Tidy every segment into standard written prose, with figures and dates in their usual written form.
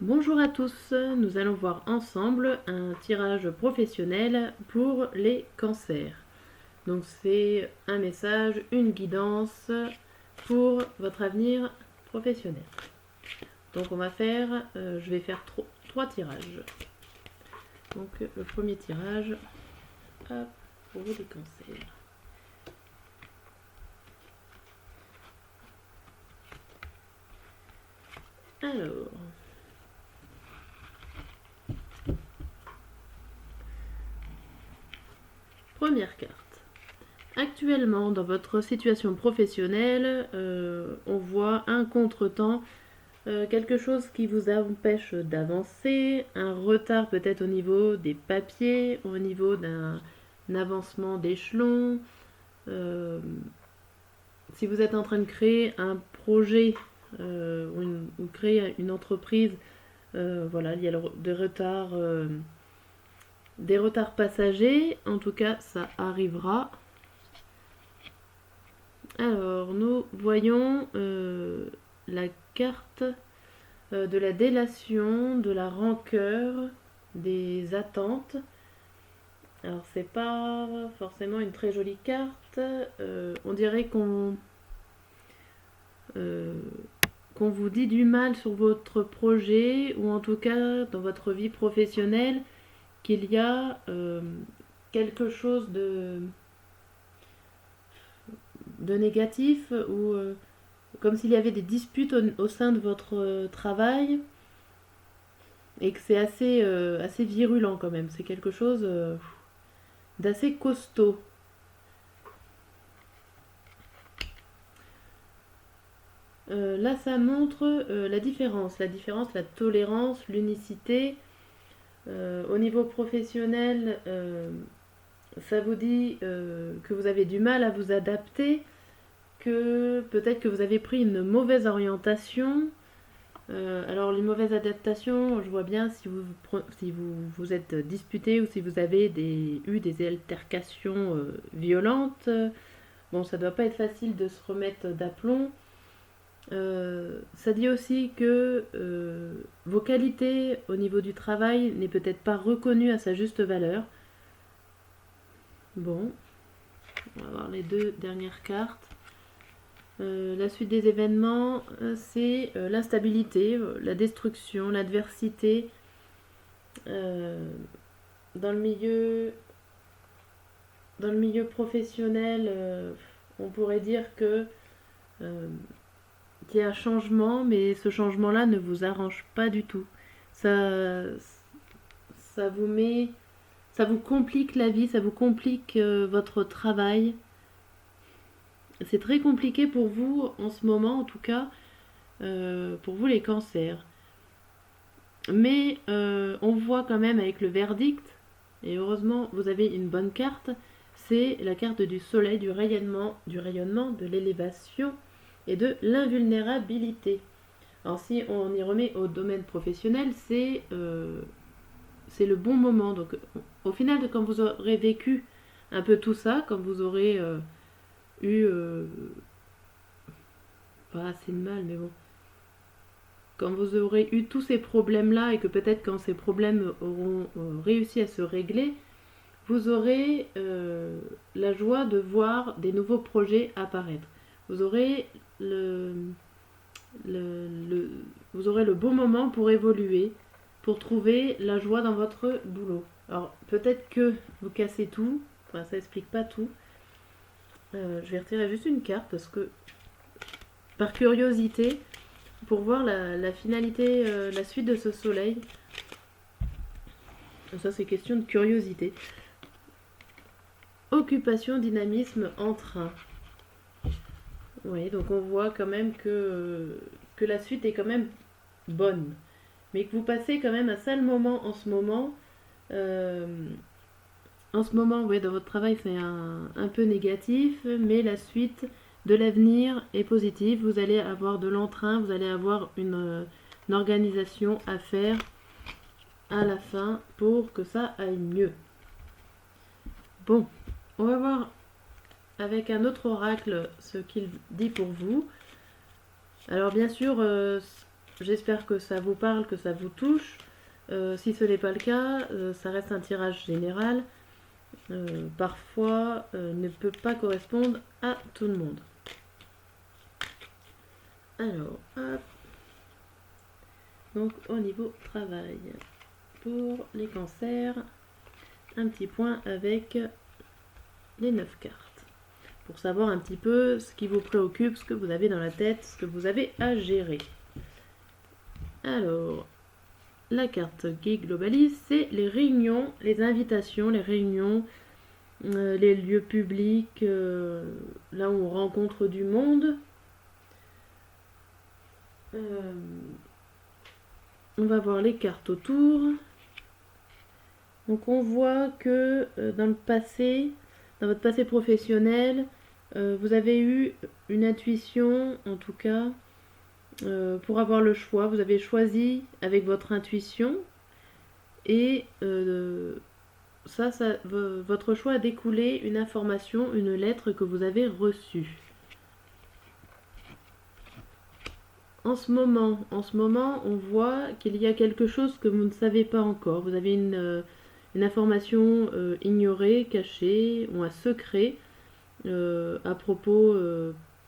Bonjour à tous, nous allons voir ensemble un tirage professionnel pour les cancers. Donc c'est un message, une guidance pour votre avenir professionnel. Donc on va faire, je vais faire trois tirages. Donc le premier tirage, hop, pour les cancers. Alors, première carte. Actuellement, dans votre situation professionnelle, on voit un contretemps, quelque chose qui vous empêche d'avancer, un retard peut-être au niveau des papiers, au niveau d'un avancement d'échelon. euh, si vous êtes en train de créer un projet ou créer une entreprise, voilà, il y a des retards passagers. En tout cas, ça arrivera. Alors, nous voyons la carte de la délation, de la rancœur, des attentes. Alors, c'est pas forcément une très jolie carte. On dirait euh, qu'on vous dit du mal sur votre projet, ou en tout cas dans votre vie professionnelle, qu'il y a quelque chose de négatif, ou comme s'il y avait des disputes au sein de votre travail, et que c'est assez virulent quand même. C'est quelque chose d'assez costaud. Là, ça montre la différence, la tolérance, l'unicité. Au niveau professionnel, ça vous dit que vous avez du mal à vous adapter, que peut-être que vous avez pris une mauvaise orientation. Alors les mauvaises adaptations, je vois bien si vous êtes disputé, ou si vous avez eu des altercations violentes. Bon, ça doit pas être facile de se remettre d'aplomb. Ça dit aussi que vos qualités au niveau du travail n'est peut-être pas reconnues à sa juste valeur. Bon, on va voir les deux dernières cartes. La suite des événements, c'est l'instabilité, la destruction, l'adversité. Euh, dans le milieu, dans le milieu professionnel, on pourrait dire euh, qu'il y a un changement, mais ce changement-là ne vous arrange pas du tout. Ça, ça vous met, ça vous complique la vie, ça vous complique votre travail. C'est très compliqué pour vous en ce moment, en tout cas, pour vous les cancers. Mais on voit quand même avec le verdict, et heureusement vous avez une bonne carte, c'est la carte du soleil, du rayonnement, de l'élévation et de l'invulnérabilité. Alors si on y remet au domaine professionnel, c'est le bon moment. Donc au final, quand vous aurez vécu un peu tout ça, quand vous aurez eu pas assez de mal, mais bon, quand vous aurez eu tous ces problèmes-là, et que peut-être quand ces problèmes auront réussi à se régler, vous aurez la joie de voir des nouveaux projets apparaître. Vous aurez le, vous aurez le bon moment pour évoluer, pour trouver la joie dans votre boulot. Alors peut-être que vous cassez tout, enfin ça explique pas tout. Je vais retirer juste une carte parce que, par curiosité, pour voir la finalité, la suite de ce soleil. Ça, c'est question de curiosité. Occupation, dynamisme, entrain. Oui, donc on voit quand même que la suite est quand même bonne. Mais que vous passez quand même un sale moment en ce moment. Euh, En ce moment, oui, dans votre travail, c'est un peu négatif, mais la suite de l'avenir est positive. Vous allez avoir de l'entrain, vous allez avoir une organisation à faire à la fin pour que ça aille mieux. Bon, on va voir avec un autre oracle ce qu'il dit pour vous. Alors bien sûr, j'espère que ça vous parle, que ça vous touche. Si ce n'est pas le cas, ça reste un tirage général. Parfois ne peut pas correspondre à tout le monde. Alors, hop. Donc au niveau travail, pour les cancers, un petit point avec les 9 cartes. Pour savoir un petit peu ce qui vous préoccupe, ce que vous avez dans la tête, ce que vous avez à gérer. Alors, la carte qui globalise, c'est les réunions, les invitations, les réunions, les lieux publics, là où on rencontre du monde. On va voir les cartes autour. Donc on voit que dans le passé, dans votre passé professionnel, vous avez eu une intuition, en tout cas, pour avoir le choix. Vous avez choisi avec votre intuition et votre choix a découlé une information, une lettre que vous avez reçue. En ce moment, on voit qu'il y a quelque chose que vous ne savez pas encore. Vous avez une information ignorée, cachée ou un secret à propos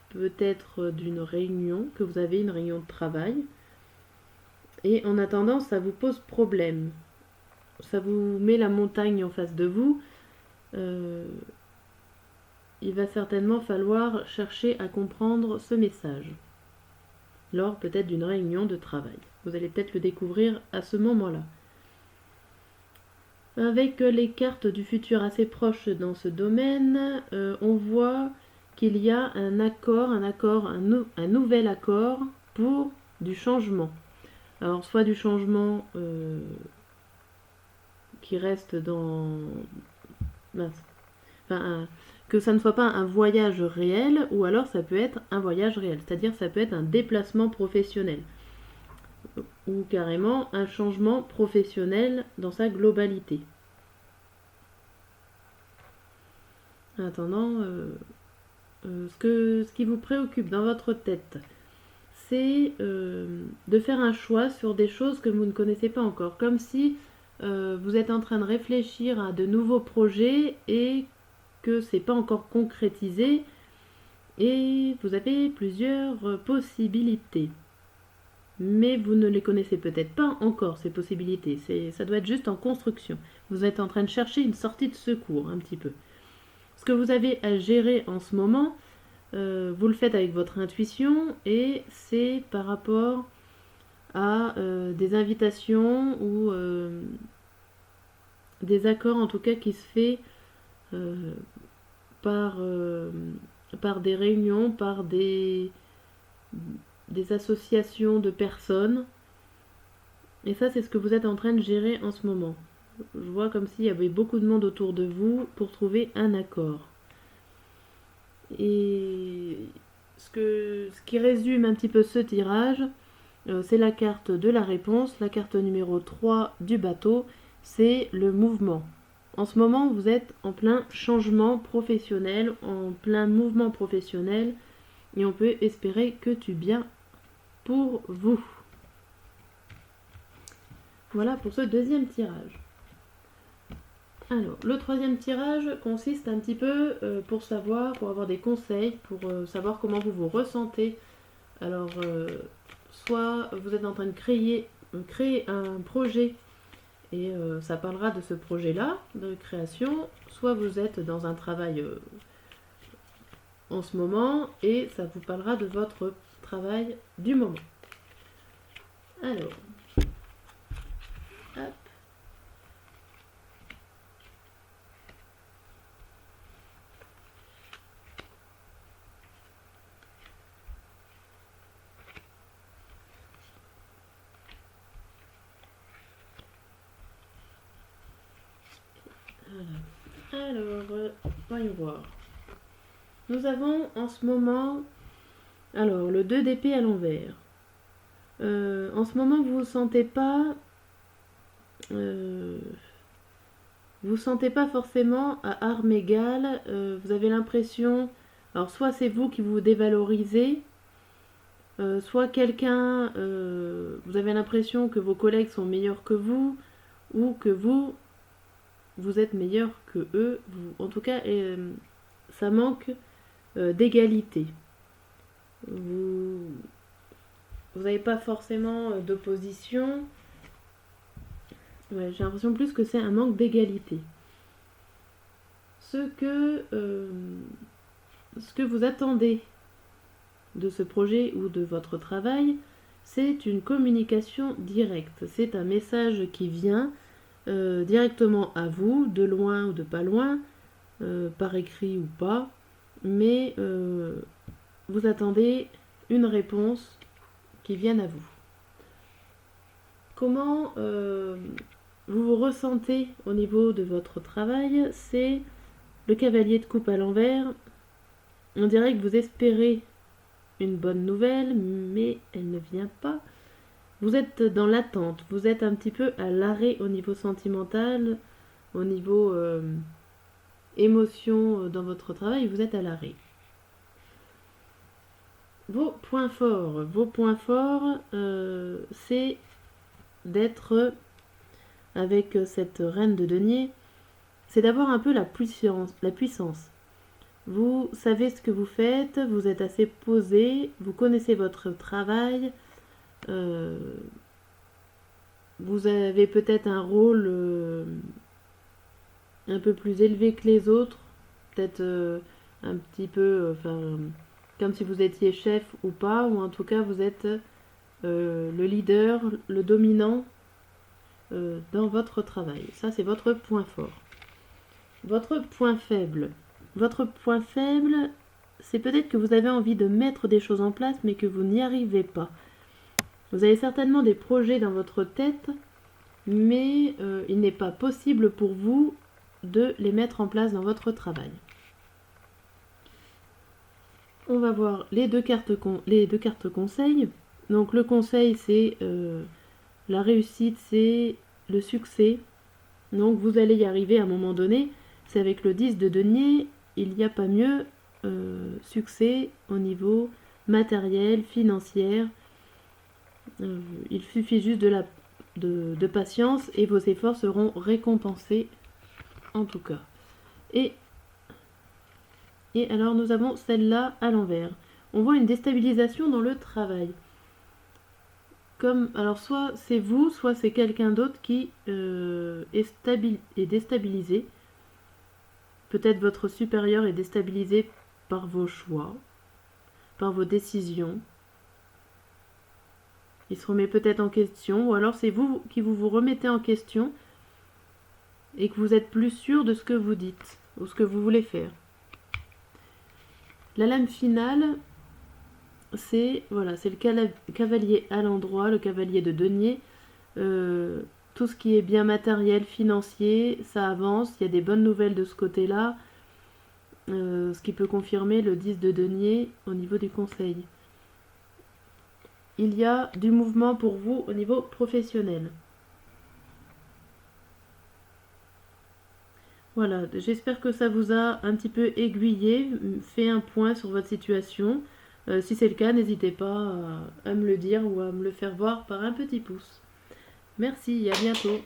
peut-être d'une réunion, que vous avez une réunion de travail. Et en attendant, ça vous pose problème. Ça vous met la montagne en face de vous. Il va certainement falloir chercher à comprendre ce message lors peut-être d'une réunion de travail. Vous allez peut-être le découvrir à ce moment-là. Avec les cartes du futur assez proches dans ce domaine, on voit qu'il y a un nouvel accord pour du changement. Alors soit du changement qui reste dans... que ça ne soit pas un voyage réel, ou alors ça peut être un voyage réel, c'est-à-dire ça peut être un déplacement professionnel, ou carrément un changement professionnel dans sa globalité. En attendant, ce qui vous préoccupe dans votre tête, c'est de faire un choix sur des choses que vous ne connaissez pas encore, comme si vous êtes en train de réfléchir à de nouveaux projets et que c'est pas encore concrétisé et vous avez plusieurs possibilités. Mais vous ne les connaissez peut-être pas encore, ces possibilités. Ça doit être juste en construction. Vous êtes en train de chercher une sortie de secours, un petit peu. Ce que vous avez à gérer en ce moment, vous le faites avec votre intuition et c'est par rapport à des invitations ou des accords en tout cas qui se fait par des réunions, par des associations de personnes. Et ça, c'est ce que vous êtes en train de gérer en ce moment. Je vois comme s'il y avait beaucoup de monde autour de vous pour trouver un accord. Et ce qui résume un petit peu ce tirage, c'est la carte de la réponse, la carte numéro 3 du bateau, c'est le mouvement. En ce moment, vous êtes en plein changement professionnel, en plein mouvement professionnel, et on peut espérer que tu bien pour vous. Voilà pour ce deuxième tirage. Alors, le troisième tirage consiste un petit peu pour avoir des conseils, pour savoir comment vous vous ressentez. Alors, soit vous êtes en train de créer un projet et ça parlera de ce projet-là, de création, soit vous êtes dans un travail en ce moment et ça vous parlera de votre travail du moment. Alors, hop. Alors, voyons voir. Nous avons en ce moment, alors le 2 d'épée à l'envers. En ce moment, vous sentez pas forcément à armes égales. Vous avez l'impression, alors soit c'est vous qui vous dévalorisez, soit quelqu'un, vous avez l'impression que vos collègues sont meilleurs que vous, ou que vous êtes meilleur que eux. En tout cas, ça manque d'égalité. Vous n'avez pas forcément d'opposition. Ouais, j'ai l'impression plus que c'est un manque d'égalité. Ce que vous attendez de ce projet ou de votre travail, c'est une communication directe. C'est un message qui vient directement à vous, de loin ou de pas loin, par écrit ou pas, mais vous attendez une réponse qui vienne à vous. Comment vous vous ressentez au niveau de votre travail? C'est le cavalier de coupe à l'envers. On dirait que vous espérez une bonne nouvelle, mais elle ne vient pas. Vous êtes dans l'attente, vous êtes un petit peu à l'arrêt au niveau sentimental, au niveau émotion dans votre travail, vous êtes à l'arrêt. Vos points forts, c'est d'être avec cette reine de denier, c'est d'avoir un peu la puissance. Vous savez ce que vous faites, vous êtes assez posé, vous connaissez votre travail, vous avez peut-être un rôle un peu plus élevé que les autres, peut-être un petit peu, comme si vous étiez chef ou pas, ou en tout cas vous êtes le leader, le dominant dans votre travail. Ça, c'est votre point fort. Votre point faible, c'est peut-être que vous avez envie de mettre des choses en place, mais que vous n'y arrivez pas. Vous avez certainement des projets dans votre tête, mais il n'est pas possible pour vous de les mettre en place dans votre travail. On va voir les deux cartes conseils. Donc le conseil, c'est la réussite, c'est le succès. Donc vous allez y arriver à un moment donné. C'est avec le 10 de denier, il n'y a pas mieux succès au niveau matériel, financier. Il suffit juste de patience et vos efforts seront récompensés en tout cas. Et alors nous avons celle-là à l'envers. On voit une déstabilisation dans le travail. Alors soit c'est vous, soit c'est quelqu'un d'autre qui est déstabilisé. Peut-être votre supérieur est déstabilisé par vos choix, par vos décisions. Il se remet peut-être en question, ou alors c'est vous qui vous remettez en question et que vous êtes plus sûr de ce que vous dites ou ce que vous voulez faire. La lame finale, c'est le cavalier à l'endroit, le cavalier de denier. Tout ce qui est bien matériel, financier, ça avance. Il y a des bonnes nouvelles de ce côté-là. Ce qui peut confirmer le 10 de denier au niveau du conseil. Il y a du mouvement pour vous au niveau professionnel. Voilà, j'espère que ça vous a un petit peu aiguillé, fait un point sur votre situation. Si c'est le cas, n'hésitez pas à me le dire ou à me le faire voir par un petit pouce. Merci, à bientôt.